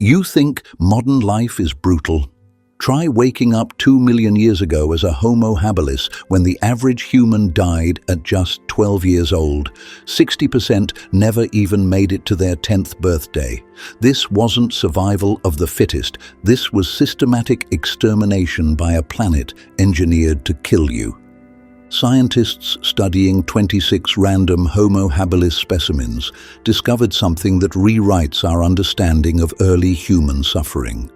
You think modern life is brutal? Try waking up 2 million years ago as a Homo habilis when the average human died at just 12 years old. 60% never even made it to their 10th birthday. This wasn't survival of the fittest. This was systematic extermination by a planet engineered to kill you. Scientists studying 26 random Homo habilis specimens discovered something that rewrites our understanding of early human suffering.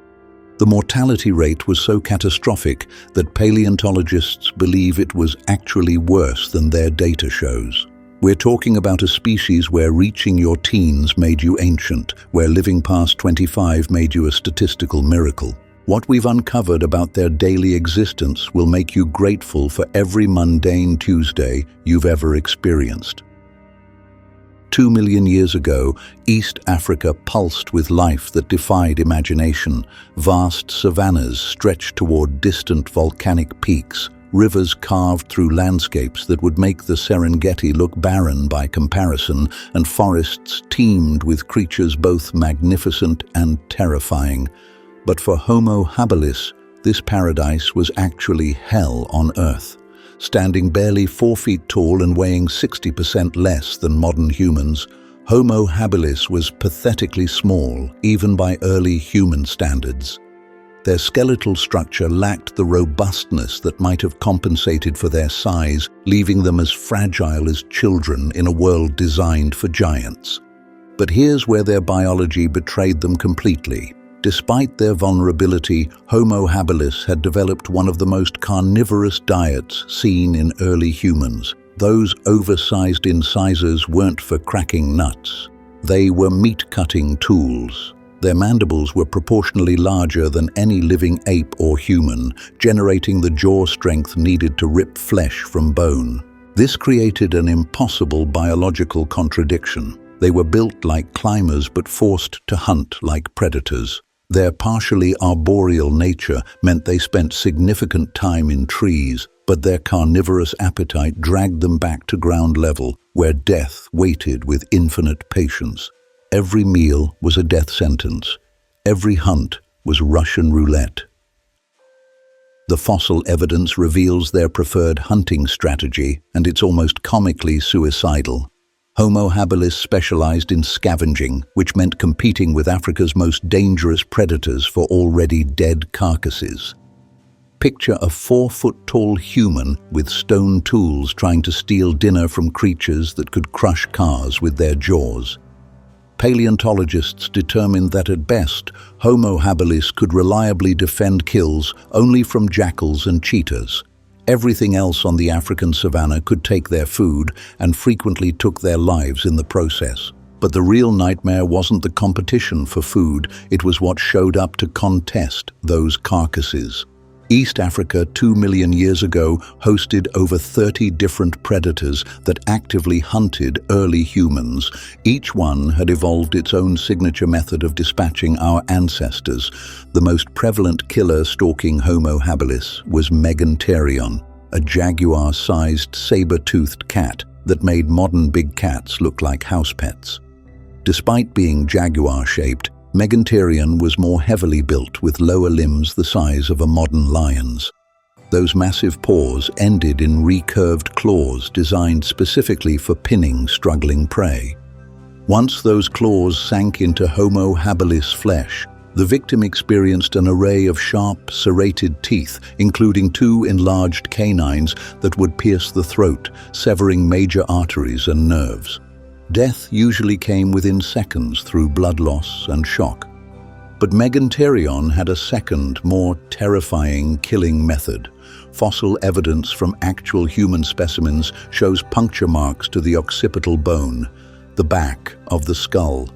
The mortality rate was so catastrophic that paleontologists believe it was actually worse than their data shows. We're talking about a species where reaching your teens made you ancient, where living past 25 made you a statistical miracle. What we've uncovered about their daily existence will make you grateful for every mundane Tuesday you've ever experienced. 2 million years ago, East Africa pulsed with life that defied imagination. Vast savannas stretched toward distant volcanic peaks, rivers carved through landscapes that would make the Serengeti look barren by comparison, and forests teemed with creatures both magnificent and terrifying. But for Homo habilis, this paradise was actually hell on Earth. Standing barely 4 feet tall and weighing 60% less than modern humans, Homo habilis was pathetically small, even by early human standards. Their skeletal structure lacked the robustness that might have compensated for their size, leaving them as fragile as children in a world designed for giants. But here's where their biology betrayed them completely. Despite their vulnerability, Homo habilis had developed one of the most carnivorous diets seen in early humans. Those oversized incisors weren't for cracking nuts. They were meat-cutting tools. Their mandibles were proportionally larger than any living ape or human, generating the jaw strength needed to rip flesh from bone. This created an impossible biological contradiction. They were built like climbers but forced to hunt like predators. Their partially arboreal nature meant they spent significant time in trees, but their carnivorous appetite dragged them back to ground level, where death waited with infinite patience. Every meal was a death sentence. Every hunt was Russian roulette. The fossil evidence reveals their preferred hunting strategy, and it's almost comically suicidal. Homo habilis specialized in scavenging, which meant competing with Africa's most dangerous predators for already dead carcasses. Picture a 4-foot-tall human with stone tools trying to steal dinner from creatures that could crush cars with their jaws. Paleontologists determined that at best, Homo habilis could reliably defend kills only from jackals and cheetahs. Everything else on the African savanna could take their food and frequently took their lives in the process. But the real nightmare wasn't the competition for food, it was what showed up to contest those carcasses. East Africa 2 million years ago hosted over 30 different predators that actively hunted early humans. Each one had evolved its own signature method of dispatching our ancestors. The most prevalent killer stalking Homo habilis was Megantereon, a jaguar-sized saber-toothed cat that made modern big cats look like house pets. Despite being jaguar-shaped, Megantereon was more heavily built with lower limbs the size of a modern lion's. Those massive paws ended in recurved claws designed specifically for pinning struggling prey. Once those claws sank into Homo habilis flesh, the victim experienced an array of sharp, serrated teeth, including 2 enlarged canines that would pierce the throat, severing major arteries and nerves. Death usually came within seconds through blood loss and shock. But Megantereon had a second, more terrifying killing method. Fossil evidence from actual human specimens shows puncture marks to the occipital bone, the back of the skull.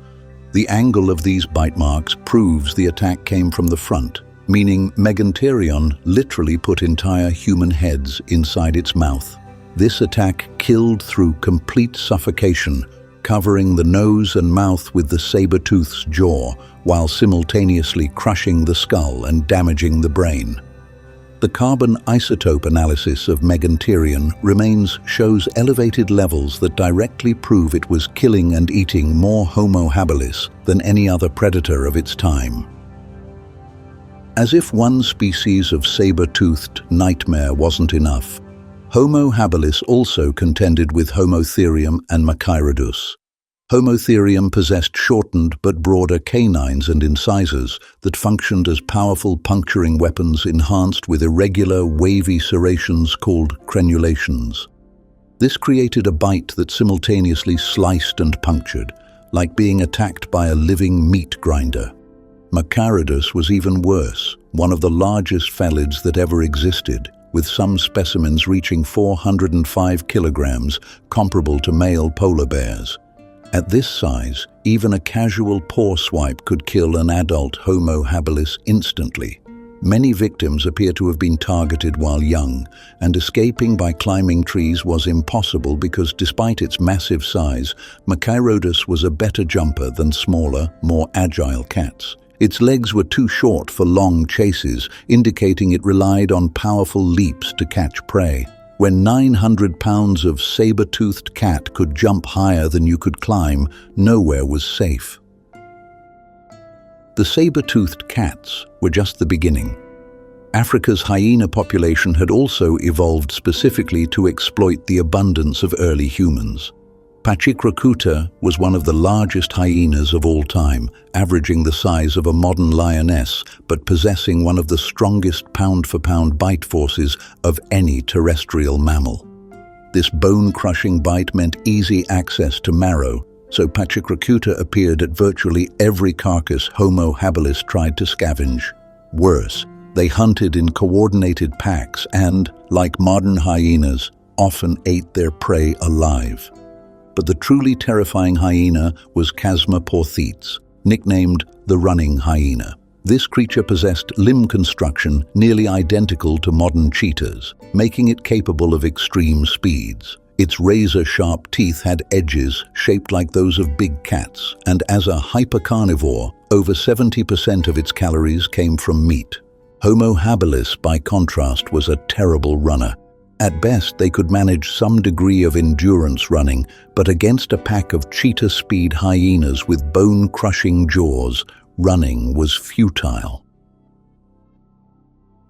The angle of these bite marks proves the attack came from the front, meaning Megantereon literally put entire human heads inside its mouth. This attack killed through complete suffocation, covering the nose and mouth with the saber-tooth's jaw, while simultaneously crushing the skull and damaging the brain. The carbon isotope analysis of Megantereon remains shows elevated levels that directly prove it was killing and eating more Homo habilis than any other predator of its time. As if one species of saber-toothed nightmare wasn't enough, Homo habilis also contended with Homotherium and Machairodus. Homotherium possessed shortened but broader canines and incisors that functioned as powerful puncturing weapons enhanced with irregular, wavy serrations called crenulations. This created a bite that simultaneously sliced and punctured, like being attacked by a living meat grinder. Machairodus was even worse, one of the largest felids that ever existed, with some specimens reaching 405 kilograms, comparable to male polar bears. At this size, even a casual paw swipe could kill an adult Homo habilis instantly. Many victims appear to have been targeted while young, and escaping by climbing trees was impossible because despite its massive size, Machairodus was a better jumper than smaller, more agile cats. Its legs were too short for long chases, indicating it relied on powerful leaps to catch prey. When 900 pounds of saber-toothed cat could jump higher than you could climb, nowhere was safe. The saber-toothed cats were just the beginning. Africa's hyena population had also evolved specifically to exploit the abundance of early humans. Pachyrhinoceros was one of the largest hyenas of all time, averaging the size of a modern lioness, but possessing one of the strongest pound-for-pound bite forces of any terrestrial mammal. This bone-crushing bite meant easy access to marrow, so Pachyrhinoceros appeared at virtually every carcass Homo habilis tried to scavenge. Worse, they hunted in coordinated packs and, like modern hyenas, often ate their prey alive. But the truly terrifying hyena was Chasma porthetes, nicknamed the running hyena. This creature possessed limb construction nearly identical to modern cheetahs, making it capable of extreme speeds. Its razor-sharp teeth had edges shaped like those of big cats, and as a hypercarnivore, over 70% of its calories came from meat. Homo habilis, by contrast, was a terrible runner. At best, they could manage some degree of endurance running, but against a pack of cheetah-speed hyenas with bone-crushing jaws, running was futile.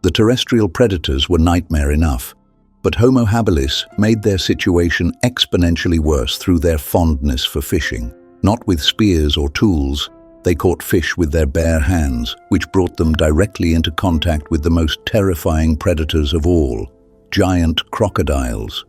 The terrestrial predators were nightmare enough, but Homo habilis made their situation exponentially worse through their fondness for fishing. Not with spears or tools, they caught fish with their bare hands, which brought them directly into contact with the most terrifying predators of all, giant crocodiles.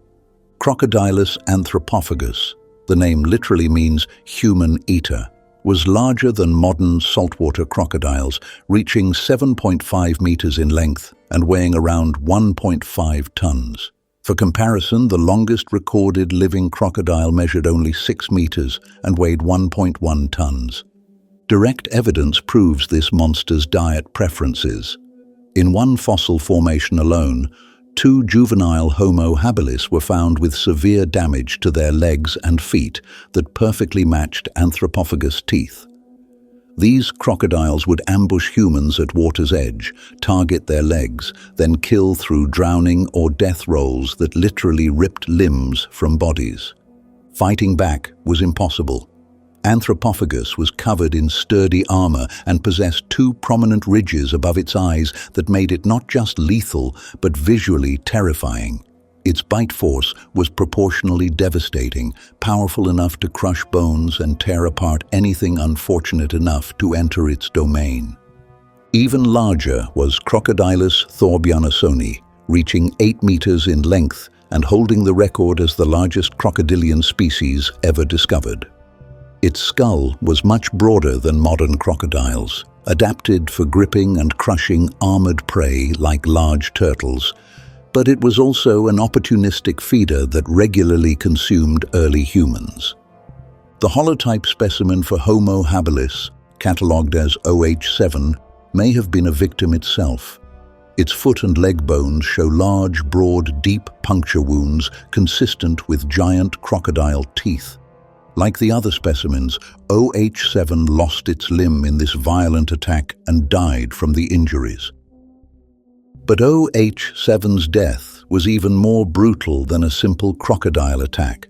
Crocodylus anthropophagus, the name literally means human eater, was larger than modern saltwater crocodiles, reaching 7.5 meters in length and weighing around 1.5 tons. For comparison, the longest recorded living crocodile measured only 6 meters and weighed 1.1 tons. Direct evidence proves this monster's diet preferences. In one fossil formation alone, 2 juvenile Homo habilis were found with severe damage to their legs and feet that perfectly matched anthropophagus teeth. These crocodiles would ambush humans at water's edge, target their legs, then kill through drowning or death rolls that literally ripped limbs from bodies. Fighting back was impossible. Anthropophagus was covered in sturdy armor and possessed 2 prominent ridges above its eyes that made it not just lethal, but visually terrifying. Its bite force was proportionally devastating, powerful enough to crush bones and tear apart anything unfortunate enough to enter its domain. Even larger was Crocodylus thorbjarnarsoni, reaching 8 meters in length and holding the record as the largest crocodilian species ever discovered. Its skull was much broader than modern crocodiles, adapted for gripping and crushing armored prey like large turtles, but it was also an opportunistic feeder that regularly consumed early humans. The holotype specimen for Homo habilis, catalogued as OH7, may have been a victim itself. Its foot and leg bones show large, broad, deep puncture wounds consistent with giant crocodile teeth. Like the other specimens, OH7 lost its limb in this violent attack and died from the injuries. But OH7's death was even more brutal than a simple crocodile attack.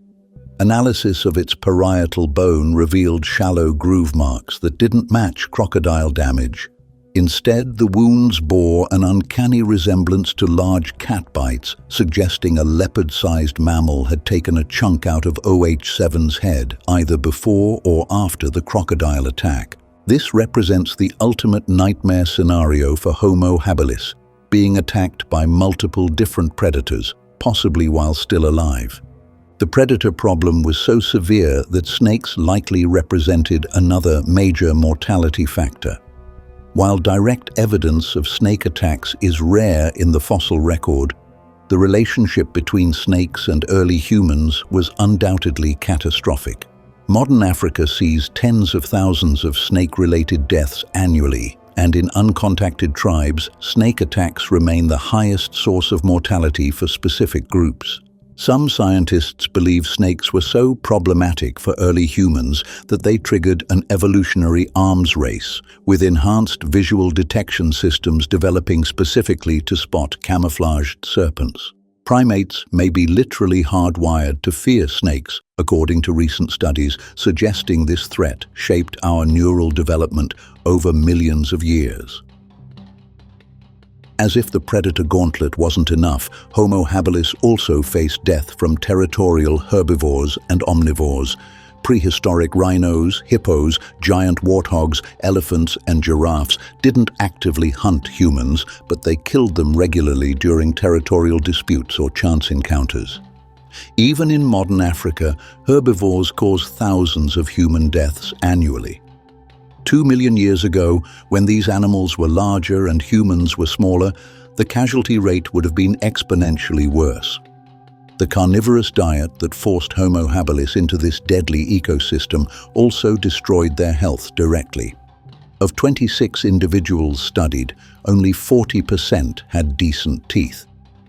Analysis of its parietal bone revealed shallow groove marks that didn't match crocodile damage. Instead, the wounds bore an uncanny resemblance to large cat bites, suggesting a leopard-sized mammal had taken a chunk out of OH7's head, either before or after the crocodile attack. This represents the ultimate nightmare scenario for Homo habilis, being attacked by multiple different predators, possibly while still alive. The predator problem was so severe that snakes likely represented another major mortality factor. While direct evidence of snake attacks is rare in the fossil record, the relationship between snakes and early humans was undoubtedly catastrophic. Modern Africa sees tens of thousands of snake-related deaths annually, and in uncontacted tribes, snake attacks remain the highest source of mortality for specific groups. Some scientists believe snakes were so problematic for early humans that they triggered an evolutionary arms race, with enhanced visual detection systems developing specifically to spot camouflaged serpents. Primates may be literally hardwired to fear snakes, according to recent studies suggesting this threat shaped our neural development over millions of years. As if the predator gauntlet wasn't enough, Homo habilis also faced death from territorial herbivores and omnivores. Prehistoric rhinos, hippos, giant warthogs, elephants, and giraffes didn't actively hunt humans, but they killed them regularly during territorial disputes or chance encounters. Even in modern Africa, herbivores cause thousands of human deaths annually. 2 million years ago, when these animals were larger and humans were smaller, the casualty rate would have been exponentially worse. The carnivorous diet that forced Homo habilis into this deadly ecosystem also destroyed their health directly. Of 26 individuals studied, only 40% had decent teeth.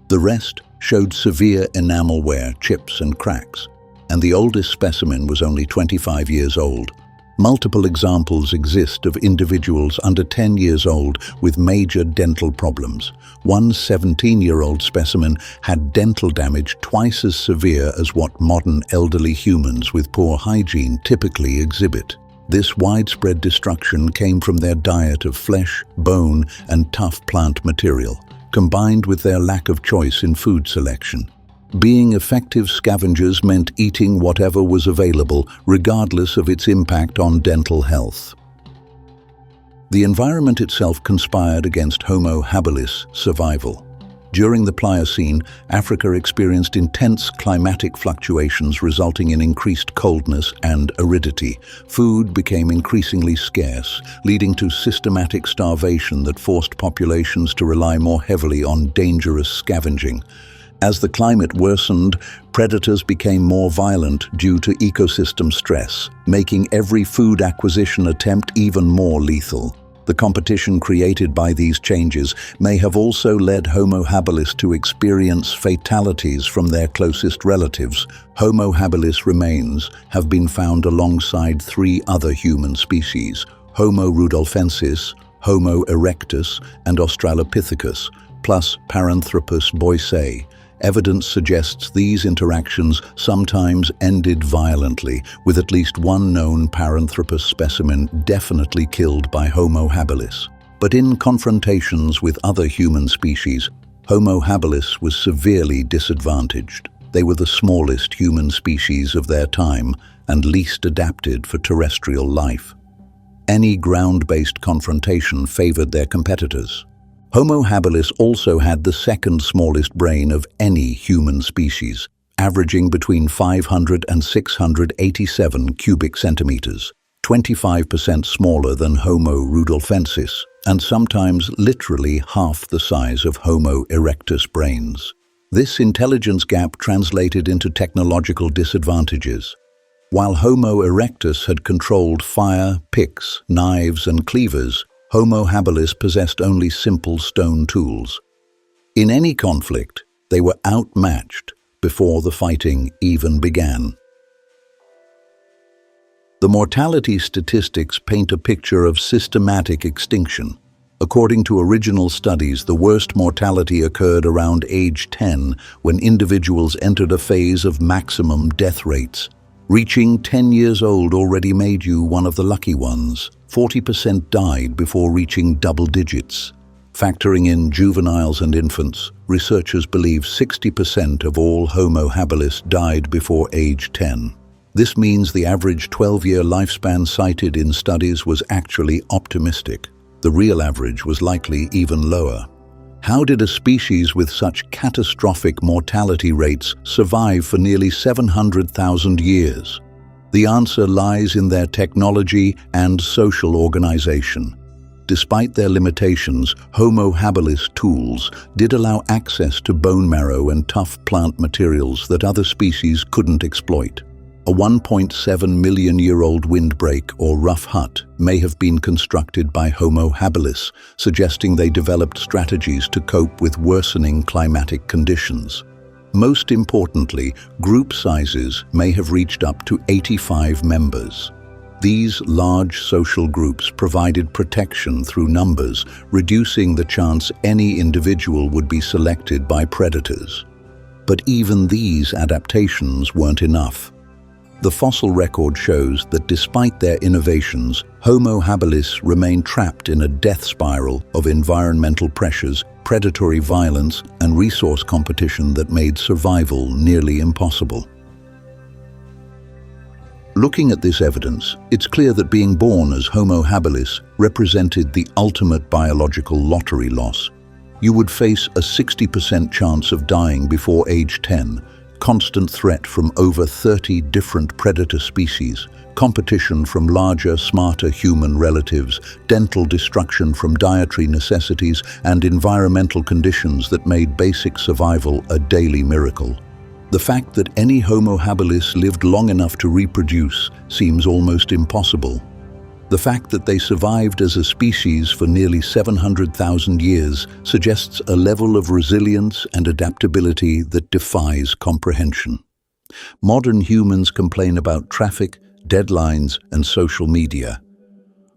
The rest showed severe enamel wear, chips and cracks, and the oldest specimen was only 25 years old. Multiple examples exist of individuals under 10 years old with major dental problems. One 17-year-old specimen had dental damage twice as severe as what modern elderly humans with poor hygiene typically exhibit. This widespread destruction came from their diet of flesh, bone, and tough plant material, combined with their lack of choice in food selection. Being effective scavengers meant eating whatever was available, regardless of its impact on dental health. The environment itself conspired against Homo habilis survival. During the Pliocene, Africa experienced intense climatic fluctuations resulting in increased coldness and aridity. Food became increasingly scarce, leading to systematic starvation that forced populations to rely more heavily on dangerous scavenging. As the climate worsened, predators became more violent due to ecosystem stress, making every food acquisition attempt even more lethal. The competition created by these changes may have also led Homo habilis to experience fatalities from their closest relatives. Homo habilis remains have been found alongside 3 other human species, Homo rudolfensis, Homo erectus, and Australopithecus, plus Paranthropus boisei. Evidence suggests these interactions sometimes ended violently, with at least one known Paranthropus specimen definitely killed by Homo habilis. But in confrontations with other human species, Homo habilis was severely disadvantaged. They were the smallest human species of their time and least adapted for terrestrial life. Any ground-based confrontation favored their competitors. Homo habilis also had the second smallest brain of any human species, averaging between 500 and 687 cubic centimeters, 25% smaller than Homo rudolfensis, and sometimes literally half the size of Homo erectus brains. This intelligence gap translated into technological disadvantages. While Homo erectus had controlled fire, picks, knives, and cleavers, Homo habilis possessed only simple stone tools. In any conflict, they were outmatched before the fighting even began. The mortality statistics paint a picture of systematic extinction. According to original studies, the worst mortality occurred around age 10, when individuals entered a phase of maximum death rates. Reaching 10 years old already made you one of the lucky ones. 40% died before reaching double digits. Factoring in juveniles and infants, researchers believe 60% of all Homo habilis died before age 10. This means the average 12-year lifespan cited in studies was actually optimistic. The real average was likely even lower. How did a species with such catastrophic mortality rates survive for nearly 700,000 years? The answer lies in their technology and social organization. Despite their limitations, Homo habilis tools did allow access to bone marrow and tough plant materials that other species couldn't exploit. A 1.7-million-year-old windbreak or rough hut may have been constructed by Homo habilis, suggesting they developed strategies to cope with worsening climatic conditions. Most importantly, group sizes may have reached up to 85 members. These large social groups provided protection through numbers, reducing the chance any individual would be selected by predators. But even these adaptations weren't enough. The fossil record shows that despite their innovations, Homo habilis remained trapped in a death spiral of environmental pressures, predatory violence, and resource competition that made survival nearly impossible. Looking at this evidence, it's clear that being born as Homo habilis represented the ultimate biological lottery loss. You would face a 60% chance of dying before age 10, constant threat from over 30 different predator species, competition from larger, smarter human relatives, dental destruction from dietary necessities, and environmental conditions that made basic survival a daily miracle. The fact that any Homo habilis lived long enough to reproduce seems almost impossible. The fact that they survived as a species for nearly 700,000 years suggests a level of resilience and adaptability that defies comprehension. Modern humans complain about traffic, deadlines, and social media.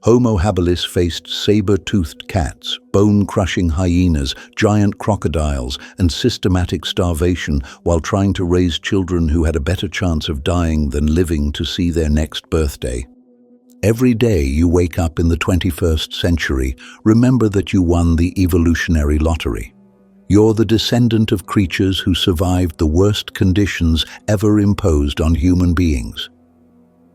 Homo habilis faced saber-toothed cats, bone-crushing hyenas, giant crocodiles, and systematic starvation while trying to raise children who had a better chance of dying than living to see their next birthday. Every day you wake up in the 21st century, remember that you won the evolutionary lottery. You're the descendant of creatures who survived the worst conditions ever imposed on human beings.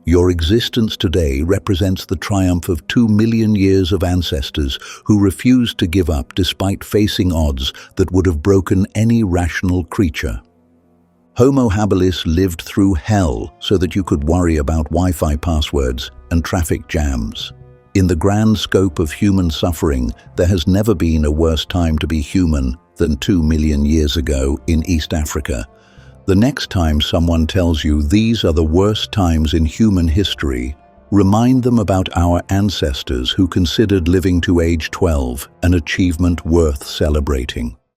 Your existence today represents the triumph of 2 million years of ancestors who refused to give up despite facing odds that would have broken any rational creature. Homo habilis lived through hell so that you could worry about Wi-Fi passwords and traffic jams. In the grand scope of human suffering, there has never been a worse time to be human than 2 million years ago in East Africa. The next time someone tells you these are the worst times in human history, remind them about our ancestors who considered living to age 12 an achievement worth celebrating.